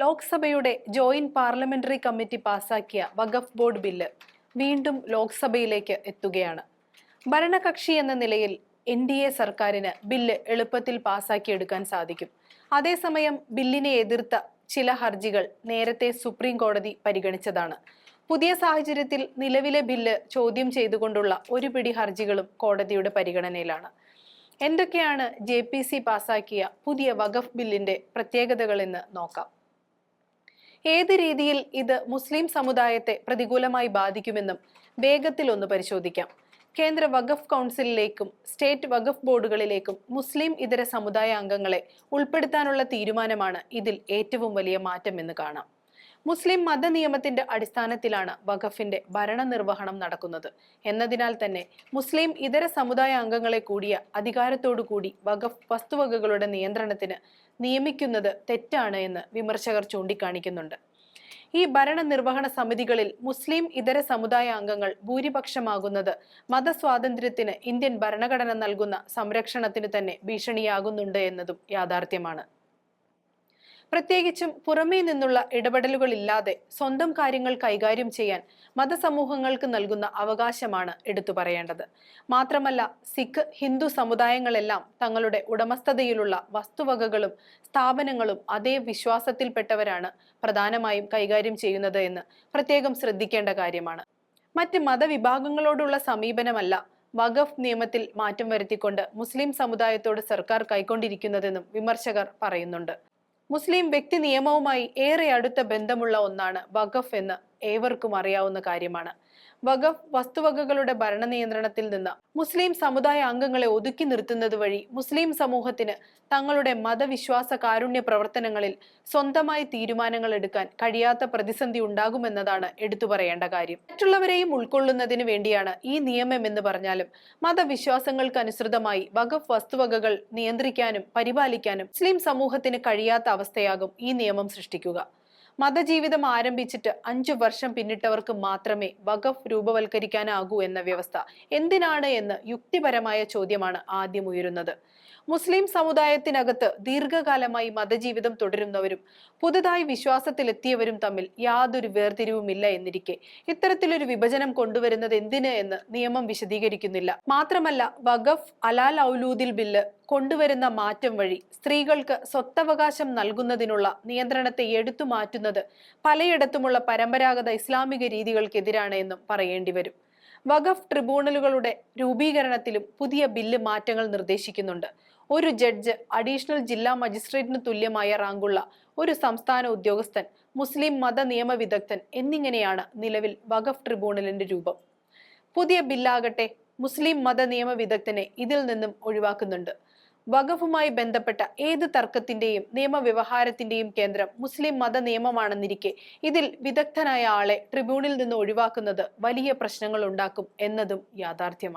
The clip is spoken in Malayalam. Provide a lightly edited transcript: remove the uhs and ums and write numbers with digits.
ലോക്സഭയുടെ ജോയിന്റ് പാർലമെന്ററി കമ്മിറ്റി പാസാക്കിയ വഖഫ് ബോർഡ് ബില്ല് വീണ്ടും ലോക്സഭയിലേക്ക് എത്തുകയാണ്. ഭരണകക്ഷി എന്ന നിലയിൽ NDA സർക്കാരിന് ബില്ല് എളുപ്പത്തിൽ പാസാക്കിയെടുക്കാൻ സാധിക്കും. അതേസമയം ബില്ലിനെ എതിർത്ത ചില ഹർജികൾ നേരത്തെ സുപ്രീം കോടതി പരിഗണിച്ചതാണ്. പുതിയ സാഹചര്യത്തിൽ നിലവിലെ ബില്ല് ചോദ്യം ചെയ്തുകൊണ്ടുള്ള ഒരു പിടി ഹർജികളും കോടതിയുടെ പരിഗണനയിലാണ്. എന്തൊക്കെയാണ് JPC പാസാക്കിയ പുതിയ വഖഫ് ബില്ലിന്റെ പ്രത്യേകതകൾ എന്ന് നോക്കാം. ഏത് രീതിയിൽ ഇത് മുസ്ലിം സമുദായത്തെ പ്രതികൂലമായി ബാധിക്കുമെന്നും വേഗത്തിൽ ഒന്ന് പരിശോധിക്കാം. കേന്ദ്ര വഖഫ് കൗൺസിലിലേക്കും സ്റ്റേറ്റ് വഖഫ് ബോർഡുകളിലേക്കും മുസ്ലിം ഇതര സമുദായ അംഗങ്ങളെ ഉൾപ്പെടുത്താനുള്ള തീരുമാനമാണ് ഇതിൽ ഏറ്റവും വലിയ മാറ്റം എന്ന് കാണാം. മുസ്ലിം മത നിയമത്തിന്റെ അടിസ്ഥാനത്തിലാണ് വഖഫിന്റെ ഭരണനിർവഹണം നടക്കുന്നത് എന്നതിനാൽ തന്നെ മുസ്ലിം ഇതര സമുദായ അംഗങ്ങളെ കൂടിയ അധികാരത്തോടു കൂടി വഖഫ് വസ്തുവകകളുടെ നിയന്ത്രണത്തിന് നിയമിക്കുന്നത് തെറ്റാണ് എന്ന് വിമർശകർ ചൂണ്ടിക്കാണിക്കുന്നുണ്ട്. ഈ ഭരണനിർവഹണ സമിതികളിൽ മുസ്ലിം ഇതര സമുദായ അംഗങ്ങൾ ഭൂരിപക്ഷമാകുന്നത് മതസ്വാതന്ത്ര്യത്തിന് ഇന്ത്യൻ ഭരണഘടന നൽകുന്ന സംരക്ഷണത്തിന് തന്നെ ഭീഷണിയാകുന്നുണ്ട് എന്നതും യാഥാർത്ഥ്യമാണ്. പ്രത്യേകിച്ചും പുറമേ നിന്നുള്ള ഇടപെടലുകളില്ലാതെ സ്വന്തം കാര്യങ്ങൾ കൈകാര്യം ചെയ്യാൻ മതസമൂഹങ്ങൾക്ക് നൽകുന്ന അവകാശമാണ് എടുത്തു പറയേണ്ടത്. മാത്രമല്ല, സിഖ്, ഹിന്ദു സമുദായങ്ങളെല്ലാം തങ്ങളുടെ ഉടമസ്ഥതയിലുള്ള വസ്തുവകകളും സ്ഥാപനങ്ങളും അതേ വിശ്വാസത്തിൽപ്പെട്ടവരാണ് പ്രധാനമായും കൈകാര്യം ചെയ്യുന്നത് എന്ന് പ്രത്യേകം ശ്രദ്ധിക്കേണ്ട കാര്യമാണ്. മറ്റ് മതവിഭാഗങ്ങളോടുള്ള സമീപനമല്ല വഖഫ് നിയമത്തിൽ മാറ്റം വരുത്തിക്കൊണ്ട് മുസ്ലിം സമുദായത്തോട് സർക്കാർ കൈക്കൊണ്ടിരിക്കുന്നതെന്നും വിമർശകർ പറയുന്നുണ്ട്. മുസ്ലിം വ്യക്തി നിയമവുമായി ഏറെ അടുത്ത ബന്ധമുള്ള ഒന്നാണ് വഖഫ് എന്ന് ഏവർക്കും അറിയാവുന്ന കാര്യമാണ്. വഖഫ് വസ്തുവകകളുടെ ഭരണ നിയന്ത്രണത്തിൽ നിന്ന് മുസ്ലിം സമുദായ അംഗങ്ങളെ ഒതുക്കി നിർത്തുന്നത് വഴി മുസ്ലിം സമൂഹത്തിന് തങ്ങളുടെ മതവിശ്വാസ കാരുണ്യ പ്രവർത്തനങ്ങളിൽ സ്വന്തമായി തീരുമാനങ്ങൾ എടുക്കാൻ കഴിയാത്ത പ്രതിസന്ധി ഉണ്ടാകുമെന്നതാണ് എടുത്തു പറയേണ്ട കാര്യം. മറ്റുള്ളവരെയും ഉൾക്കൊള്ളുന്നതിന് വേണ്ടിയാണ് ഈ നിയമം എന്ന് പറഞ്ഞാലും മതവിശ്വാസങ്ങൾക്കനുസൃതമായി വഖഫ് വസ്തുവകകൾ നിയന്ത്രിക്കാനും പരിപാലിക്കാനും മുസ്ലിം സമൂഹത്തിന് കഴിയാത്ത അവസ്ഥയാകും ഈ നിയമം സൃഷ്ടിക്കുക. മതജീവിതം ആരംഭിച്ചിട്ട് 5 വർഷം പിന്നിട്ടവർക്ക് മാത്രമേ വഖഫ് രൂപവൽക്കരിക്കാനാകൂ എന്ന വ്യവസ്ഥ എന്തിനാണ് എന്ന് യുക്തിപരമായ ചോദ്യമാണ് ആദ്യം ഉയരുന്നത്. മുസ്ലിം സമുദായത്തിനകത്ത് ദീർഘകാലമായി മതജീവിതം തുടരുന്നവരും പുതുതായി വിശ്വാസത്തിലെത്തിയവരും തമ്മിൽ യാതൊരു വേർതിരിവുമില്ല എന്നിരിക്കെ ഇത്തരത്തിലൊരു വിഭജനം കൊണ്ടുവരുന്നത് എന്തിന് എന്ന് നിയമം വിശദീകരിക്കുന്നില്ല. മാത്രമല്ല, വഖഫ് അലാൽ ഔലൂദിൽ ബില്ല് കൊണ്ടുവരുന്ന മാറ്റം വഴി സ്ത്രീകൾക്ക് സ്വത്തവകാശം നൽകുന്നതിനുള്ള നിയന്ത്രണത്തെ എടുത്തു മാറ്റുന്നത് പലയിടത്തുമുള്ള പരമ്പരാഗത ഇസ്ലാമിക രീതികൾക്കെതിരാണ് എന്നും പറയേണ്ടി വരും. വഖഫ് ട്രിബ്യൂണലുകളുടെ രൂപീകരണത്തിലും പുതിയ ബില്ല് മാറ്റങ്ങൾ നിർദ്ദേശിക്കുന്നുണ്ട്. ഒരു ജഡ്ജ്, അഡീഷണൽ ജില്ലാ മജിസ്ട്രേറ്റിന് തുല്യമായ റാങ്കുള്ള ഒരു സംസ്ഥാന ഉദ്യോഗസ്ഥൻ, മുസ്ലിം മത നിയമ വിദഗ്ധൻ എന്നിങ്ങനെയാണ് നിലവിൽ വഖഫ് ട്രിബ്യൂണലിന്റെ രൂപം. പുതിയ ബില്ലാകട്ടെ മുസ്ലിം മത നിയമ വിദഗ്ധനെ ഇതിൽ നിന്നും ഒഴിവാക്കുന്നുണ്ട്. വഖഫുമായി ബന്ധപ്പെട്ട ഏത് തർക്കത്തിന്റെയും നിയമവ്യവഹാരത്തിന്റെയും കേന്ദ്രം മുസ്ലിം മത നിയമമാണെന്നിരിക്കെ ഇതിൽ വിദഗ്ധനായ ആളെ ട്രിബ്യൂണിൽ നിന്ന് ഒഴിവാക്കുന്നത് വലിയ പ്രശ്നങ്ങൾ ഉണ്ടാക്കും എന്നതും യാഥാർത്ഥ്യമാണ്.